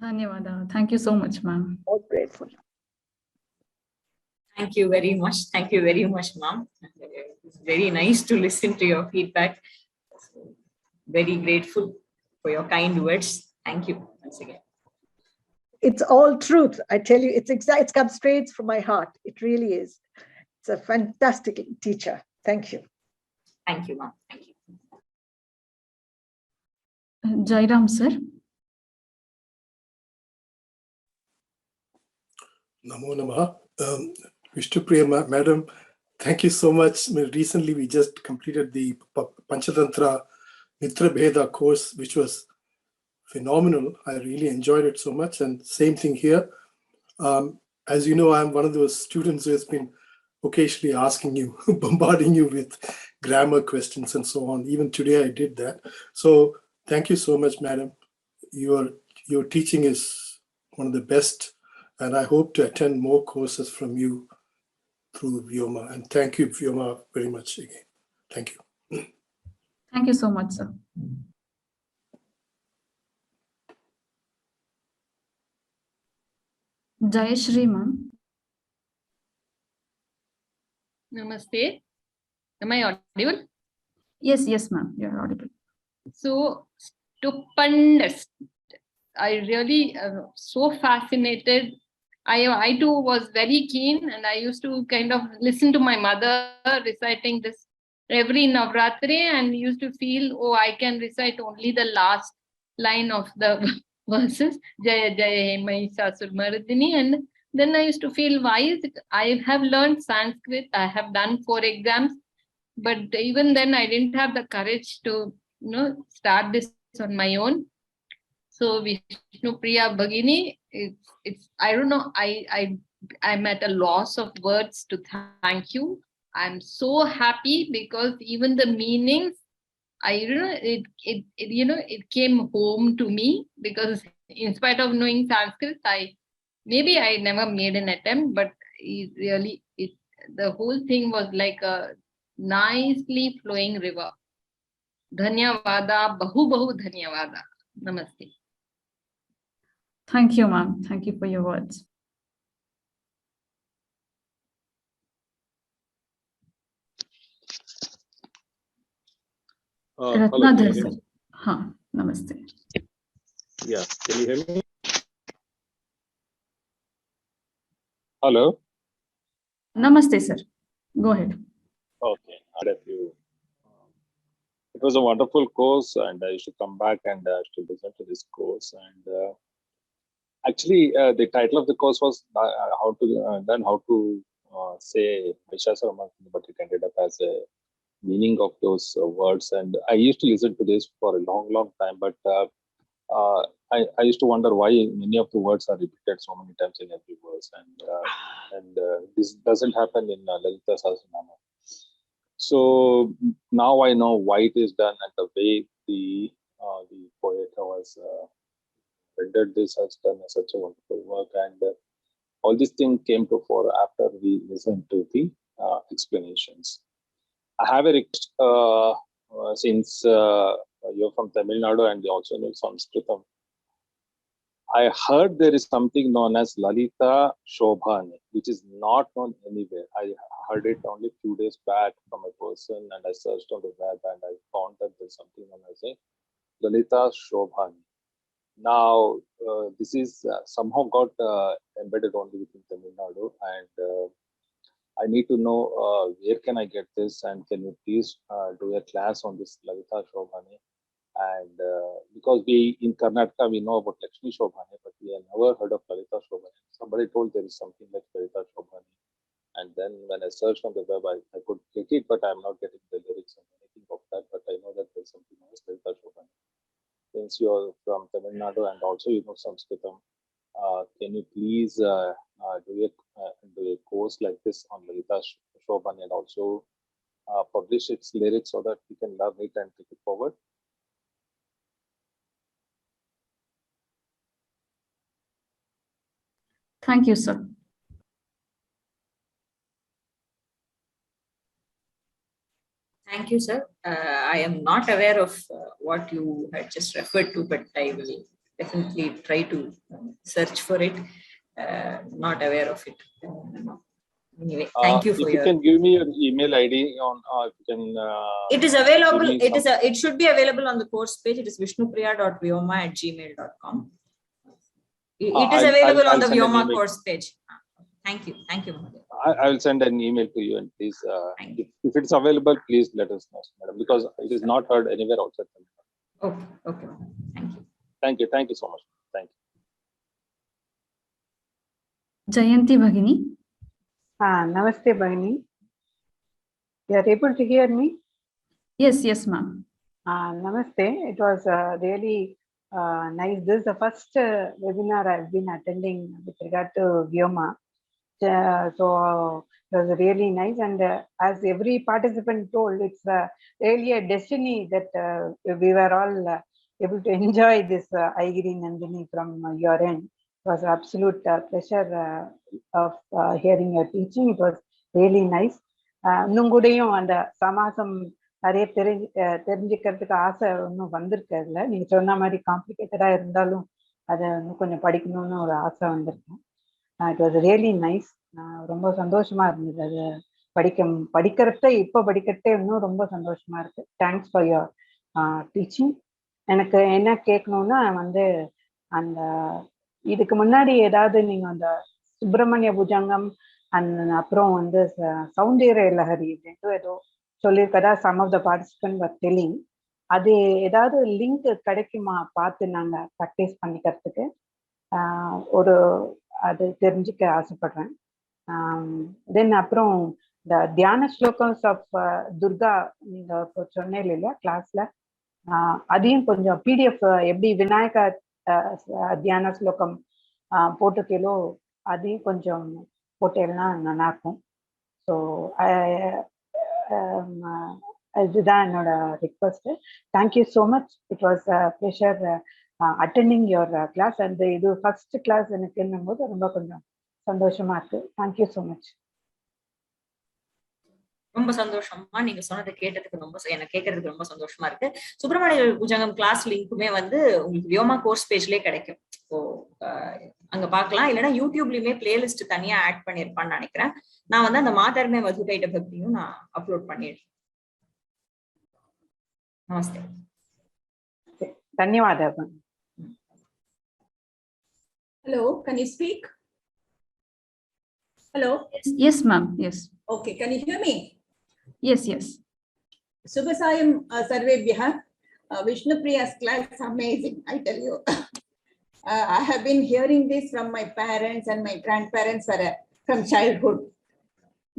Dhanyavada. Thank you so much, ma'am. Most grateful. Thank you very much. Thank you very much, ma'am. It's very nice to listen to your feedback. Very grateful for your kind words. Thank you once again. It's all truth. I tell you, it's come straight from my heart. It really is. It's a fantastic teacher. Thank you. Thank you, ma'am. Thank you. Jairam, sir. Namo Namaha. Vishnupriya, madam, thank you so much. Recently, we just completed the Panchatantra Mitra Bheda course, which was phenomenal. I really enjoyed it so much. And same thing here. As you know, I'm one of those students who has been occasionally asking you, bombarding you with grammar questions and so on. Even today I did that. So thank you so much, madam. Your teaching is one of the best, and I hope to attend more courses from you through Vyoma. And thank you, Vyoma, very much again. Thank you. Thank you so much, sir. Jayashri, ma'am. Namaste. Am I audible? Yes, ma'am. You're audible. So stupendous. I really so fascinated. I too was very keen, and I used to kind of listen to my mother reciting this every Navratri, and used to feel, oh, I can recite only the last line of the verses, Jaya Jaya Mahishasura Mardini, and then I used to feel, why is it? I have learned Sanskrit, I have done 4 exams, but even then I didn't have the courage to, start this on my own. So Vishnupriya Bhagini, it's I don't know, I'm at a loss of words to thank you. I'm so happy because even the meanings, it came home to me, because in spite of knowing Sanskrit, I never made an attempt, but the whole thing was like a nicely flowing river. Dhanyavada, bahu dhanyavada. Namaste. Thank you, ma'am. Thank you for your words. Ratnadhar, sir. Namaste. Yeah, can you hear me? Hello? Namaste, sir. Go ahead. Okay, I had a few. It was a wonderful course, and I should come back and to listen to this course. And actually, the title of the course was how to say Mahishasura, but it ended up as a meaning of those words. And I used to listen to this for a long time, but I used to wonder why many of the words are repeated so many times in every verse, and this doesn't happen in Lalita Sahasranama. So now I know why it is done, and the way the poet was rendered this has done such a wonderful work, and all these things came to fore after we listened to the explanations. I have a request, since you're from Tamil Nadu and you also know Sanskritam. I heard there is something known as Lalita Shobhani, which is not known anywhere. I heard it only a few days back from a person, and I searched on the web and I found that there's something known as a Lalita Shobhani. Now, this is somehow got embedded only within Tamil Nadu, and I need to know where can I get this, and can you please do a class on this Lalita Shobhani? And because we in Karnataka, we know about Lakshmi Shobhani, but we have never heard of Lalita Shobhani. Somebody told there is something like Lalita Shobhani. And then when I searched on the web, I could get it, but I'm not getting the lyrics and anything of that. But I know that there's something else, Lalita Shobhani. Since you're from Tamil Nadu and also you know Sanskritam, can you please do a course like this on Lalita Shobhani, and also publish its lyrics so that we can learn it and take it forward? Thank you, sir. Thank you, sir. I am not aware of what you had just referred to, but I will definitely try to search for it. Not aware of it. Anyway, thank you for if you can give me your email ID on, if you can. It is available. It should be available on the course page. It is vishnupriya.vyoma@gmail.com. It is available on the Vyoma course page. Thank you. Thank you, Mahadev. I will send an email to you, and please, if it's available, please let us know, madam, because it is not heard anywhere outside. Okay. Okay. Thank you. Thank you. Thank you so much. Thank you. Jayanti Bhagini. Namaste, Bhagini. You are able to hear me? Yes, ma'am. Namaste. It was really nice. This is the first webinar I've been attending with regard to Vyoma. So it was really nice. And as every participant told, it's really a destiny that we were all able to enjoy this Aigiri Nandini from your end. It was absolute pleasure of hearing your teaching. It was really nice. இன்னும் கூடயும் அந்த சமாசம் நிறைய தெரிஞ்சுக்கிறதுக்கு ஆசை ஒன்றும் வந்திருக்கு. அதுல நீங்க சொன்ன மாதிரி காம்ப்ளிகேட்டடா இருந்தாலும் அதை இன்னும் கொஞ்சம் படிக்கணும்னு ஒரு ஆசை வந்திருக்கேன். It was really nice. ரொம்ப சந்தோஷமா இருந்தது அது படிக்கிறத இப்போ படிக்கிறதே இன்னும் ரொம்ப சந்தோஷமா இருக்கு. Thanks for your teaching. எனக்கு என்ன கேட்கணும்னா அந்த இதுக்கு முன்னாடி ஏதாவது நீங்க அந்த சுப்பிரமணிய புஜங்கம் அப்புறம் சௌந்தர்ய லஹரி அப்படின்ட்டு ஏதோ சொல்லியிருக்கதா some of the participant were telling. அது ஏதாவது லிங்க் கிடைக்குமா பார்த்து நாங்க ப்ராக்டிஸ் பண்ணிக்கிறதுக்கு? ஒரு அது தெரிஞ்சுக்க ஆசைப்படுறேன். தென் அப்புறம் இந்த தியான ஸ்லோகம்ஸ் ஆஃப் துர்கா நீங்க சொன்னே இல்லையா கிளாஸ்ல, அதையும் கொஞ்சம் பிடிஎஃப் எப்படி விநாயகா தியான ஸ்லோகம் போட்டிருக்கீங்களோ அதையும் கொஞ்சம் போட்டேன்னா நல்லா இருக்கும். ஸோ இதுதான் என்னோட request. Thank you so much. It was pleasure attending your class. And இது ஃபர்ஸ்ட் கிளாஸ் எனக்கு என்னும் போது ரொம்ப கொஞ்சம் சந்தோஷமா இருக்கு. Thank you so much. ரொம்ப சந்தோஷமா நீங்க சொன்னதை கேட்டதுக்கு எனக்கு கேட்கறதுக்கு ரொம்ப சந்தோஷமா இருக்கு. சுப்பிரமணிய புஜங்கம் கிளாஸ் லிங்க்குமே உங்களுக்கு வியோமா கோர்ஸ் பேஜ்லயே கிடைக்கும். ஸோ அங்க பாக்கலாம். இல்லைன்னா யூடியூப்லயுமே பிளேலிஸ்ட் தனியா ஆட் பண்ணிருப்பான்னு நினைக்கிறேன். நான் அந்த மாதர்மே மதுகைட்ட பக்தியும் நான் அப்லோட் பண்ணிடுறேன். நமஸ்தே. தன்யவாதம். Hello, can you speak? Hello? Yes, ma'am. Yes. Okay, can you hear me? Yes, yes. Shubhasayam Sarvebhyah. Vishnupriya's class, amazing, I tell you. I have been hearing this from my parents and my grandparents from childhood.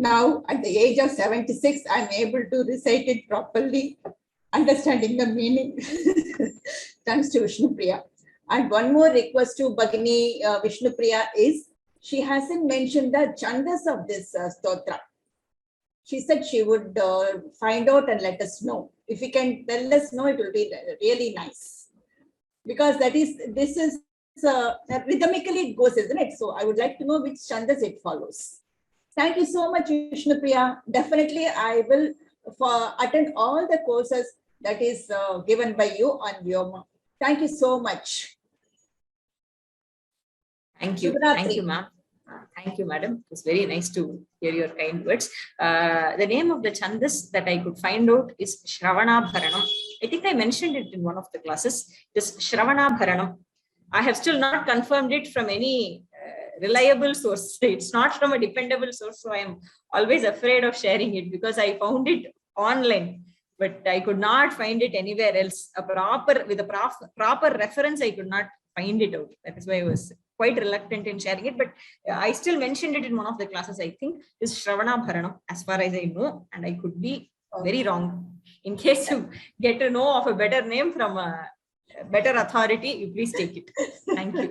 Now, at the age of 76, I'm able to recite it properly, understanding the meaning. Thanks to Vishnupriya. And one more request to Bhagini Vishnupriya is, she hasn't mentioned the chandas of this stotra. She said she would find out and let us know. If you can tell us know, it will be really nice. Because this is rhythmically it goes, isn't it? So I would like to know which chandas it follows. Thank you so much, Vishnupriya. Definitely I will attend all the courses that is given by you on Vyoma. Thank you so much. Thank you. Thank you, ma'am. Thank you, madam. It was very nice to hear your kind words. The name of the chandas that I could find out is Shravanabharanam. I think I mentioned it in one of the classes. It is Shravanabharanam. I have still not confirmed it from any reliable source. It's not from a dependable source, so I am always afraid of sharing it because I found it online, but I could not find it anywhere else. With a proper reference, I could not find it out. That is why I was quite reluctant in sharing it, but I still mentioned it in one of the classes. I think is Shravanabharanam, as far as I know, and I could be very wrong. In case you get to know of a better name from a better authority, you please take it. Thank you.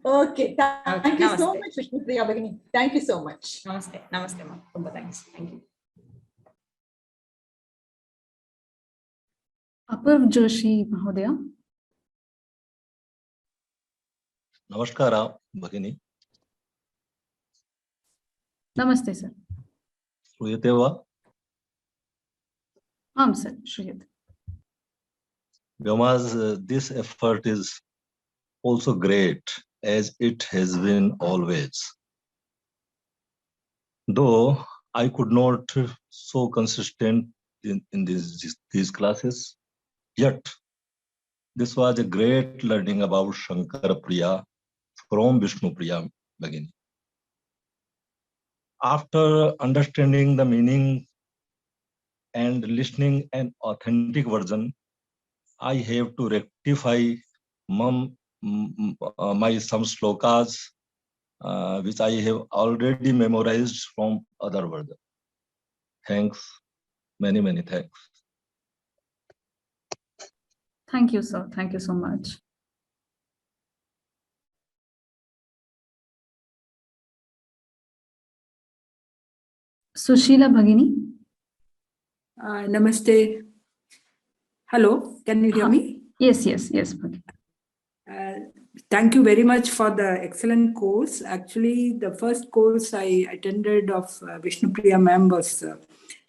Okay, thank you so much, Vishnupriya Bhagini. Thank you so much. Namaste. Namaste, ma'am. Thanks. Thank you. Apav Joshi Mahodaya. Namaskara, Bhagini. Namaste, sir. Shruyate va? Sir, Shruyate. Vyoma's this effort is also great, as it has been always. Though I could not so consistent in these classes, yet this was a great learning about Shankara Priya from Vishnupriya Bhagini. After understanding the meaning and listening an authentic version, I have to rectify my some shlokas which I have already memorized from other version. Thanks, many thanks. Thank you, sir. Thank you so much. Sushila Bhagini. Namaste. Hello, can you hear me? Yes, yes, yes. Bhagini. Thank you very much for the excellent course. Actually, the first course I attended of Vishnupriya ma'am was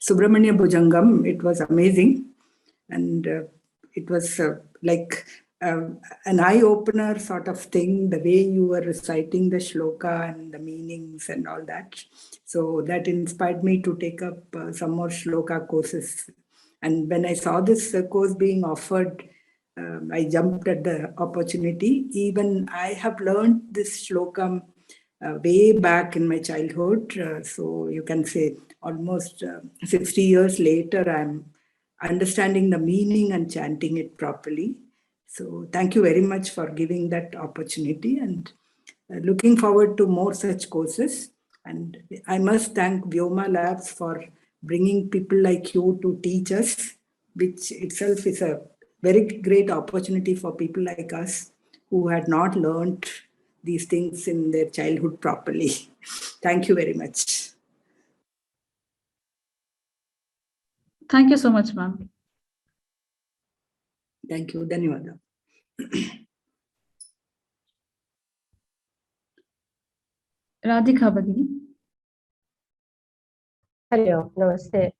Subramanya Bhujangam. It was amazing. And it was like an eye-opener sort of thing, the way you were reciting the shloka and the meanings and all that. So that inspired me to take up some more shloka courses. And when I saw this course being offered, I jumped at the opportunity. Even I have learned this shloka way back in my childhood. So you can say almost 60 years later, I'm understanding the meaning and chanting it properly. So thank you very much for giving that opportunity, and looking forward to more such courses. And I must thank Vyoma Labs for bringing people like you to teach us, which itself is a very great opportunity for people like us who had not learned these things in their childhood properly. Thank you very much. Thank you so much, ma'am. Thank you. Dhanyawad. Radhika Bhagini. Hello, namaste.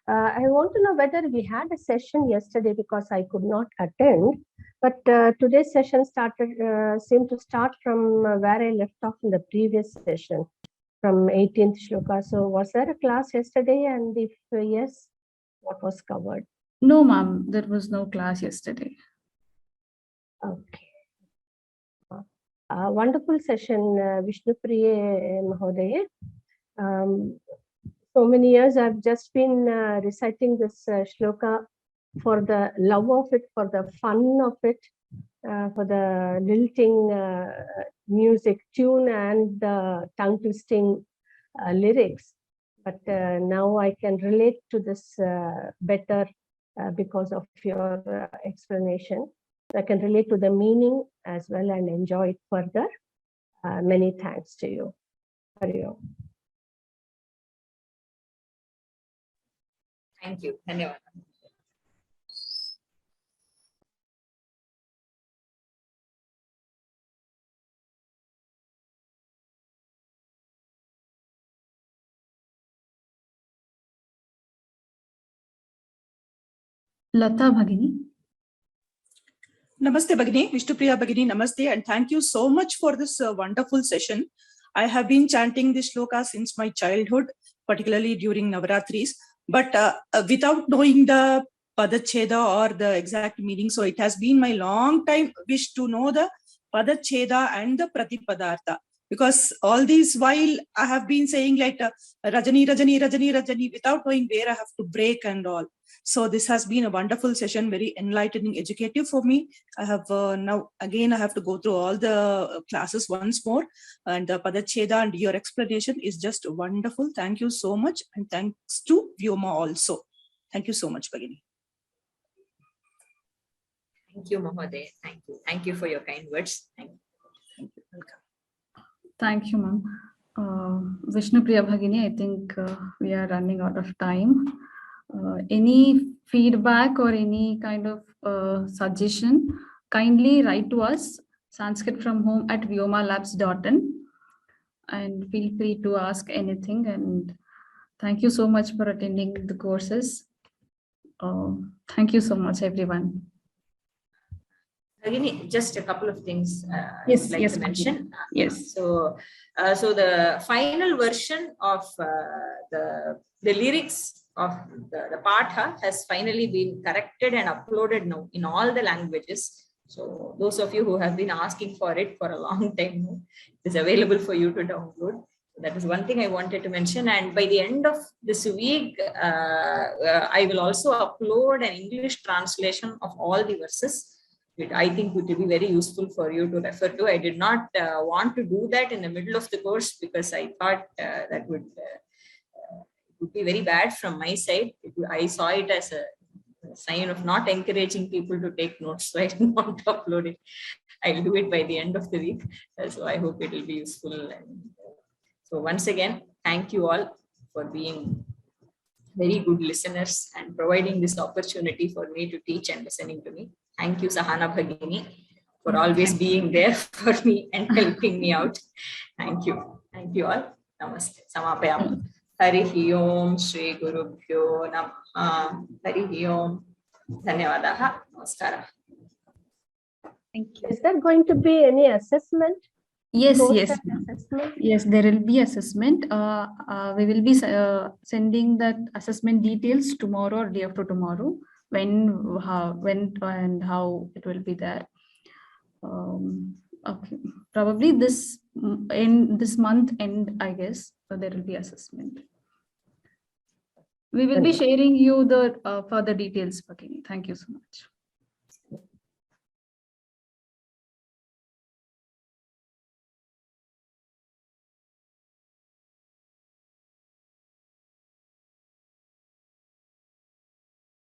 I want to know whether we had a session yesterday because I could not attend, but today's session seemed to start from where I left off in the previous session, from 18th shloka. So was there a class yesterday, and if yes, what was covered? No, ma'am, there was no class yesterday. Okay. Wonderful session, Vishnupriya Mahodaya. So many years I've just been reciting this shloka for the love of it, for the fun of it, for the lilting music tune and the tongue twisting lyrics. But now I can relate to this better because of your explanation. I can relate to the meaning as well and enjoy it further. Many thanks to you. Hari Om. Thank you. Dhanyawad. Lata Bhagini. Namaste Bhagini, Vishnupriya Bhagini, Namaste, and thank you so much for this wonderful session. I have been chanting this shloka since my childhood, particularly during Navaratris, but without knowing the Padacheda or the exact meaning. So it has been my long time wish to know the Padacheda and the Pratipadartha. Because all these while I have been saying like Rajani, Rajani, Rajani, Rajani, without knowing where I have to break and all. So this has been a wonderful session, very enlightening, educative for me. I have now again I have to go through all the classes once more, and the Padacheda and your explanation is just wonderful. Thank you so much, and thanks to Vyoma also. Thank you so much, Bhagini. Thank you, Mahoday. Thank you. Thank you for your kind words. Thank you. Thank you. Welcome. Thank you, ma'am. Vishnupriya Bhagini, I think we are running out of time. Any feedback or any kind of suggestion, kindly write to us, sanskritfromhome@vyomalabs.in, and feel free to ask anything. And thank you so much for attending the courses. Thank you so much, everyone. Bhagini, just a couple of things Yes, I'd like yes, to mention. Yes. So the final version of the lyrics of the Patha has finally been corrected and uploaded now in all the languages. So those of you who have been asking for it for a long time now, it is available for you to download. That is one thing I wanted to mention. And by the end of this week, I will also upload an English translation of all the verses. I think would be very useful for you to refer to. I did not want to do that in the middle of the course because I thought that would be very bad from my side. I saw it as a sign of not encouraging people to take notes, so I didn't want to upload it. I'll do it by the end of the week. So I hope it will be useful. And so once again, thank you all for being very good listeners and providing this opportunity for me to teach and listening to me. Thank you, Sahana Bhagini, for always being there for me and helping me out. Thank you. Thank you all. Namaste. Samapayam. Harihi Om Shri Gurubhyo Namaha. Harihi Om. Dhanyavadaha. Namaskara. Thank you. Is there going to be any assessment? Yes, Course yes. assessment? Yes, there will be assessment. We will be sending that assessment details tomorrow or day after tomorrow, when, how, and how it will be there. Okay, probably this month end, I guess. So there will be assessment. We will be sharing you the further details, Bhagini. Thank you so much.